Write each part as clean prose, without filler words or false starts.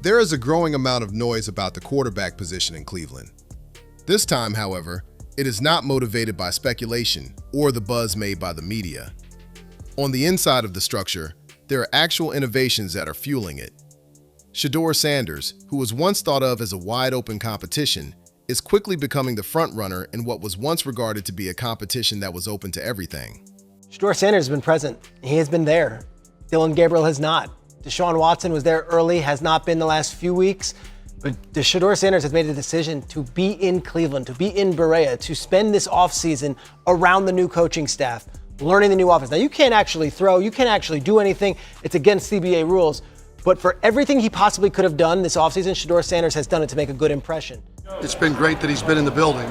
There is a growing amount of noise about the quarterback position in Cleveland. This time, however, it is not motivated by speculation or the buzz made by the media. On the inside of the structure, there are actual innovations that are fueling it. Shador Sanders, who was once thought of as a wide-open competition, is quickly becoming the front-runner in what was once regarded to be a competition that was open to everything. Shador Sanders has been present. He has been there. Dillon Gabriel has not. Deshaun Watson was there early, has not been the last few weeks. But Shedeur Sanders has made a decision to be in Cleveland, to be in Berea, to spend this offseason around the new coaching staff, learning the new offense. Now, you can't actually throw, you can't actually do anything. It's against CBA rules. But for everything he possibly could have done this offseason, Shedeur Sanders has done it to make a good impression. It's been great that he's been in the building.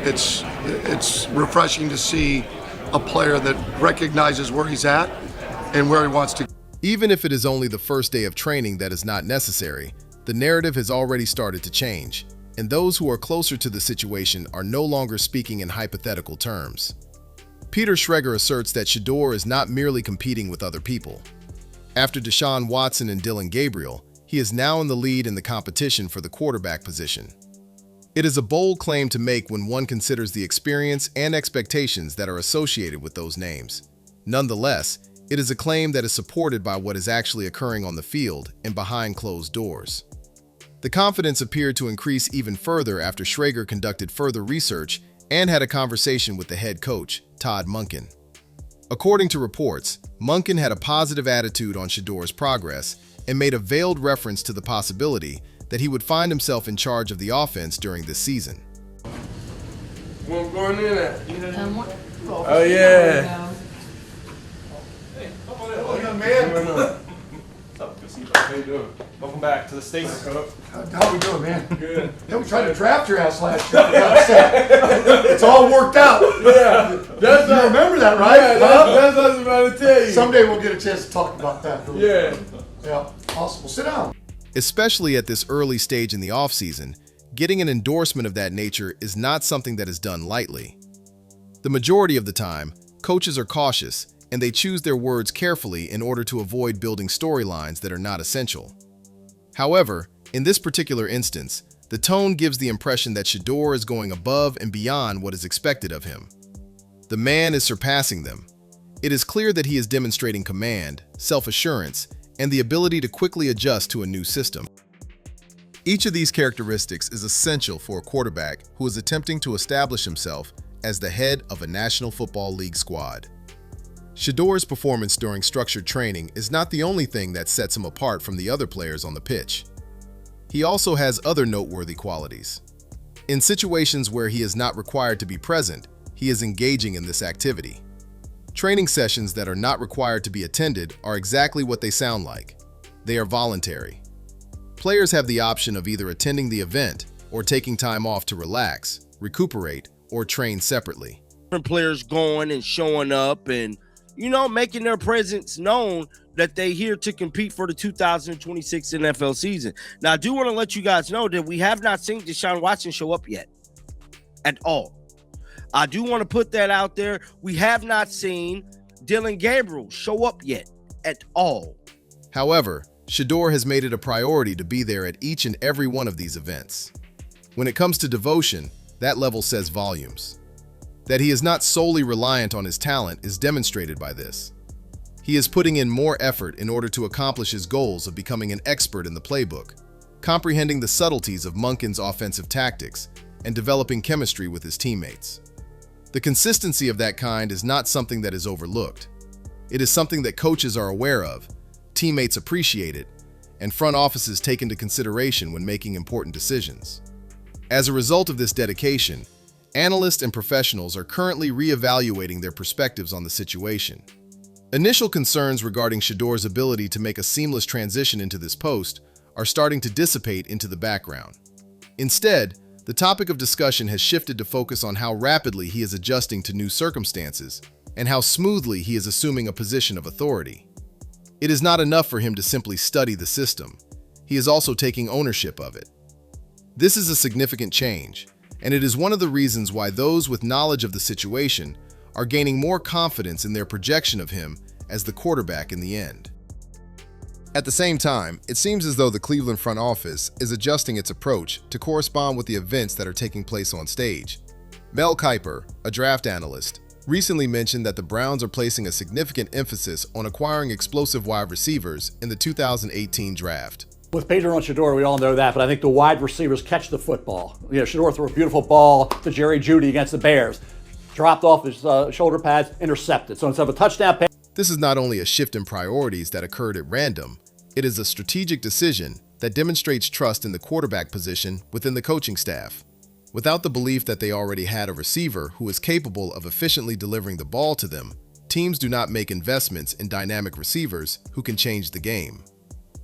It's refreshing to see a player that recognizes where he's at and where he wants to. Even if it is only the first day of training that is not necessary, the narrative has already started to change, and those who are closer to the situation are no longer speaking in hypothetical terms. Peter Schrager asserts that Shedeur is not merely competing with other people. After Deshaun Watson and Dillon Gabriel, he is now in the lead in the competition for the quarterback position. It is a bold claim to make when one considers the experience and expectations that are associated with those names. Nonetheless, it is a claim that is supported by what is actually occurring on the field and behind closed doors. The confidence appeared to increase even further after Schrager conducted further research and had a conversation with the head coach, Todd Monken. According to reports, Monken had a positive attitude on Shedeur's progress and made a veiled reference to the possibility that he would find himself in charge of the offense during this season. What's going in at? Oh, yeah. Hello, young man. What's up? Good to see you. How you doing? Welcome back to the States. How we doing, man? Good. Yeah, we tried to draft your ass last year. It's all worked out. Yeah. You remember that, right? Yeah, that's what I was about to tell you. Someday we'll get a chance to talk about that. Yeah. Yeah, awesome. Well, sit down. Especially at this early stage in the offseason, getting an endorsement of that nature is not something that is done lightly. The majority of the time, coaches are cautious, and they choose their words carefully in order to avoid building storylines that are not essential. However, in this particular instance, the tone gives the impression that Shedeur is going above and beyond what is expected of him. The man is surpassing them. It is clear that he is demonstrating command, self-assurance, and the ability to quickly adjust to a new system. Each of these characteristics is essential for a quarterback who is attempting to establish himself as the head of a National Football League squad. Shedeur's performance during structured training is not the only thing that sets him apart from the other players on the pitch. He also has other noteworthy qualities. In situations where he is not required to be present, he is engaging in this activity. Training sessions that are not required to be attended are exactly what they sound like. They are voluntary. Players have the option of either attending the event or taking time off to relax, recuperate, or train separately. Different players going and showing up and, making their presence known that they're here to compete for the 2026 NFL season. Now, I do want to let you guys know that we have not seen Deshaun Watson show up yet at all. I do want to put that out there. We have not seen Dillon Gabriel show up yet at all. However, Shedeur has made it a priority to be there at each and every one of these events. When it comes to devotion, that level says volumes. That he is not solely reliant on his talent is demonstrated by this. He is putting in more effort in order to accomplish his goals of becoming an expert in the playbook, comprehending the subtleties of Monken's offensive tactics, and developing chemistry with his teammates. The consistency of that kind is not something that is overlooked. It is something that coaches are aware of, teammates appreciate it, and front offices take into consideration when making important decisions. As a result of this dedication, analysts and professionals are currently reevaluating their perspectives on the situation. Initial concerns regarding Shedeur's ability to make a seamless transition into this post are starting to dissipate into the background. Instead, the topic of discussion has shifted to focus on how rapidly he is adjusting to new circumstances and how smoothly he is assuming a position of authority. It is not enough for him to simply study the system. He is also taking ownership of it. This is a significant change, and it is one of the reasons why those with knowledge of the situation are gaining more confidence in their projection of him as the quarterback in the end. At the same time, it seems as though the Cleveland front office is adjusting its approach to correspond with the events that are taking place on stage. Mel Kiper, a draft analyst, recently mentioned that the Browns are placing a significant emphasis on acquiring explosive wide receivers in the 2018 draft. With Pedro and Shedeur, we all know that, but I think the wide receivers catch the football. Shedeur threw a beautiful ball to Jerry Jeudy against the Bears. Dropped off his shoulder pads, intercepted. So instead of a touchdown pass. This is not only a shift in priorities that occurred at random, it is a strategic decision that demonstrates trust in the quarterback position within the coaching staff. Without the belief that they already had a receiver who is capable of efficiently delivering the ball to them, teams do not make investments in dynamic receivers who can change the game.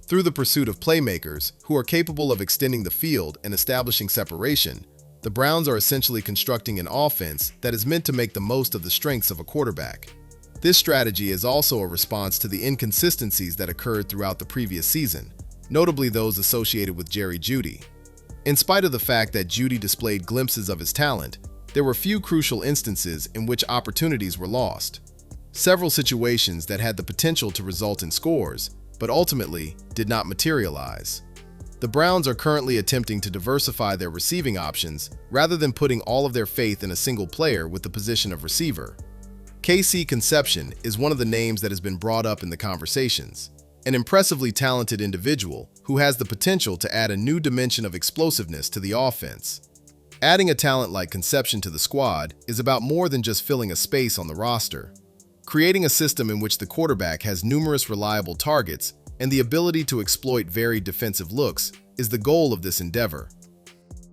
Through the pursuit of playmakers who are capable of extending the field and establishing separation, the Browns are essentially constructing an offense that is meant to make the most of the strengths of a quarterback. This strategy is also a response to the inconsistencies that occurred throughout the previous season, notably those associated with Jerry Jeudy. In spite of the fact that Jeudy displayed glimpses of his talent, there were few crucial instances in which opportunities were lost. Several situations that had the potential to result in scores, but ultimately did not materialize. The Browns are currently attempting to diversify their receiving options rather than putting all of their faith in a single player with the position of receiver. KC Conception is one of the names that has been brought up in the conversations. An impressively talented individual who has the potential to add a new dimension of explosiveness to the offense. Adding a talent like Conception to the squad is about more than just filling a space on the roster. Creating a system in which the quarterback has numerous reliable targets and the ability to exploit varied defensive looks is the goal of this endeavor.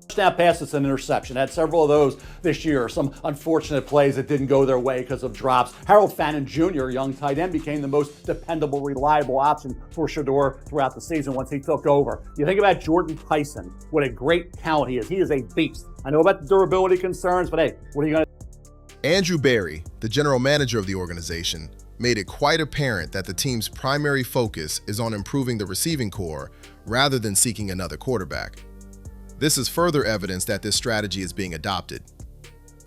Touchdown pass, it's an interception. Had several of those this year. Some unfortunate plays that didn't go their way because of drops. Harold Fannin Jr., young tight end, became the most dependable, reliable option for Shedeur throughout the season once he took over. You think about Jordan Tyson, what a great talent he is. He is a beast. I know about the durability concerns, but hey, what are you going to Andrew Berry, the general manager of the organization, made it quite apparent that the team's primary focus is on improving the receiving core rather than seeking another quarterback. This is further evidence that this strategy is being adopted.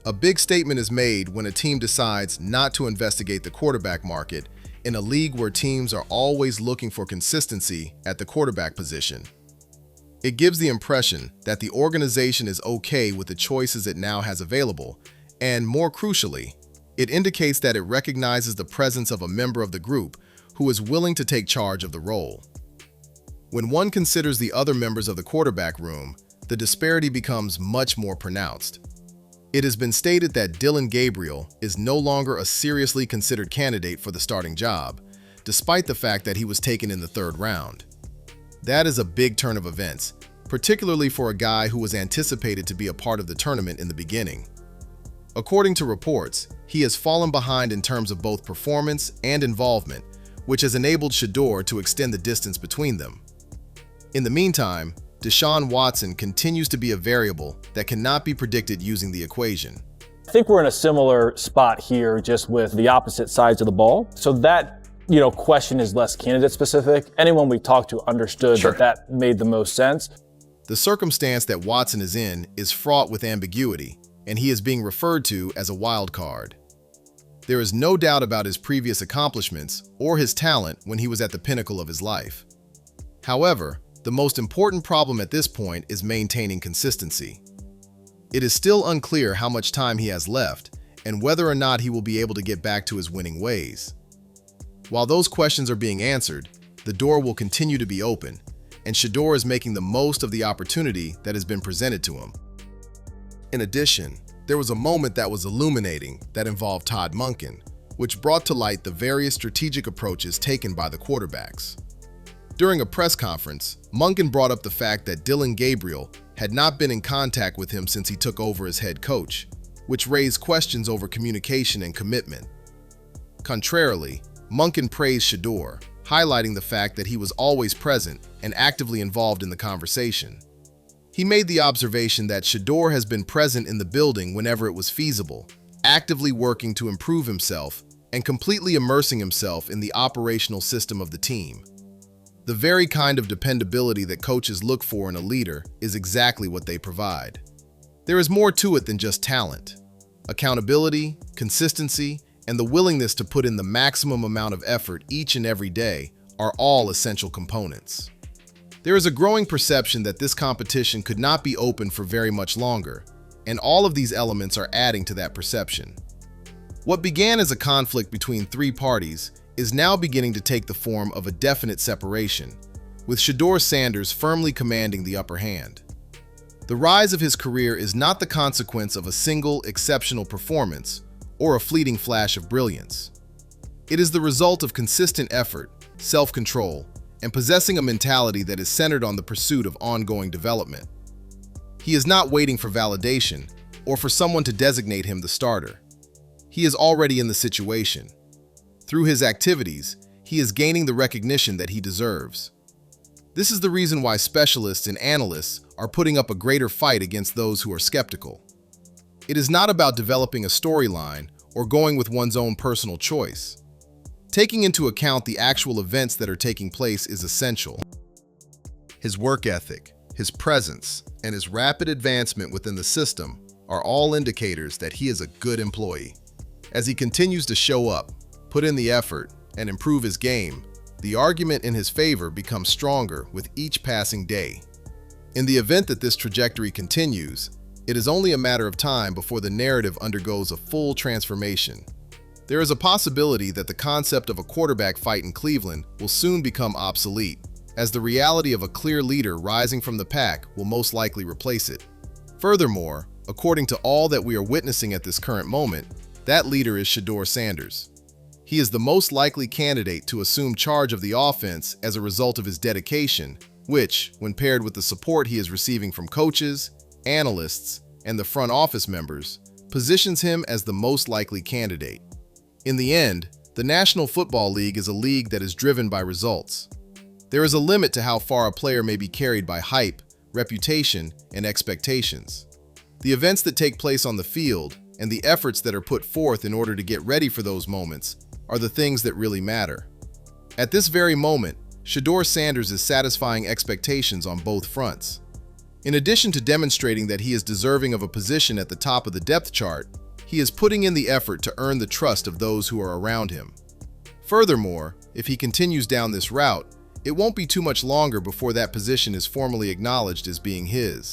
A big statement is made when a team decides not to investigate the quarterback market in a league where teams are always looking for consistency at the quarterback position. It gives the impression that the organization is okay with the choices it now has available, and more crucially, it indicates that it recognizes the presence of a member of the group who is willing to take charge of the role. When one considers the other members of the quarterback room, the disparity becomes much more pronounced. It has been stated that Dillon Gabriel is no longer a seriously considered candidate for the starting job, despite the fact that he was taken in the 3rd round. That is a big turn of events, particularly for a guy who was anticipated to be a part of the tournament in the beginning. According to reports, he has fallen behind in terms of both performance and involvement, which has enabled Shedeur to extend the distance between them. In the meantime, Deshaun Watson continues to be a variable that cannot be predicted using the equation. I think we're in a similar spot here, just with the opposite sides of the ball. So that, question is less candidate specific. Anyone we talked to understood that made the most sense. The circumstance that Watson is in is fraught with ambiguity, and he is being referred to as a wild card. There is no doubt about his previous accomplishments or his talent when he was at the pinnacle of his life. However, the most important problem at this point is maintaining consistency. It is still unclear how much time he has left and whether or not he will be able to get back to his winning ways. While those questions are being answered, the door will continue to be open, and Shedeur is making the most of the opportunity that has been presented to him. In addition, there was a moment that was illuminating that involved Todd Monken, which brought to light the various strategic approaches taken by the quarterbacks. During a press conference, Monken brought up the fact that Dillon Gabriel had not been in contact with him since he took over as head coach, which raised questions over communication and commitment. Contrarily, Monken praised Shedeur, highlighting the fact that he was always present and actively involved in the conversation. He made the observation that Shedeur has been present in the building whenever it was feasible, actively working to improve himself and completely immersing himself in the operational system of the team. The very kind of dependability that coaches look for in a leader is exactly what they provide. There is more to it than just talent. Accountability, consistency, and the willingness to put in the maximum amount of effort each and every day are all essential components. There is a growing perception that this competition could not be open for very much longer, and all of these elements are adding to that perception. What began as a conflict between three parties is now beginning to take the form of a definite separation, with Shador Sanders firmly commanding the upper hand. The rise of his career is not the consequence of a single exceptional performance or a fleeting flash of brilliance. It is the result of consistent effort, self-control, and possessing a mentality that is centered on the pursuit of ongoing development. He is not waiting for validation or for someone to designate him the starter. He is already in the situation. Through his activities, he is gaining the recognition that he deserves. This is the reason why specialists and analysts are putting up a greater fight against those who are skeptical. It is not about developing a storyline or going with one's own personal choice. Taking into account the actual events that are taking place is essential. His work ethic, his presence, and his rapid advancement within the system are all indicators that he is a good employee. As he continues to show up, put in the effort, and improve his game, the argument in his favor becomes stronger with each passing day. In the event that this trajectory continues, it is only a matter of time before the narrative undergoes a full transformation. There is a possibility that the concept of a quarterback fight in Cleveland will soon become obsolete, as the reality of a clear leader rising from the pack will most likely replace it. Furthermore, according to all that we are witnessing at this current moment, that leader is Shador Sanders. He is the most likely candidate to assume charge of the offense as a result of his dedication, which, when paired with the support he is receiving from coaches, analysts, and the front office members, positions him as the most likely candidate. In the end, the National Football League is a league that is driven by results. There is a limit to how far a player may be carried by hype, reputation, and expectations. The events that take place on the field and the efforts that are put forth in order to get ready for those moments are the things that really matter. At this very moment, Shador Sanders is satisfying expectations on both fronts. In addition to demonstrating that he is deserving of a position at the top of the depth chart, he is putting in the effort to earn the trust of those who are around him. Furthermore, if he continues down this route, it won't be too much longer before that position is formally acknowledged as being his.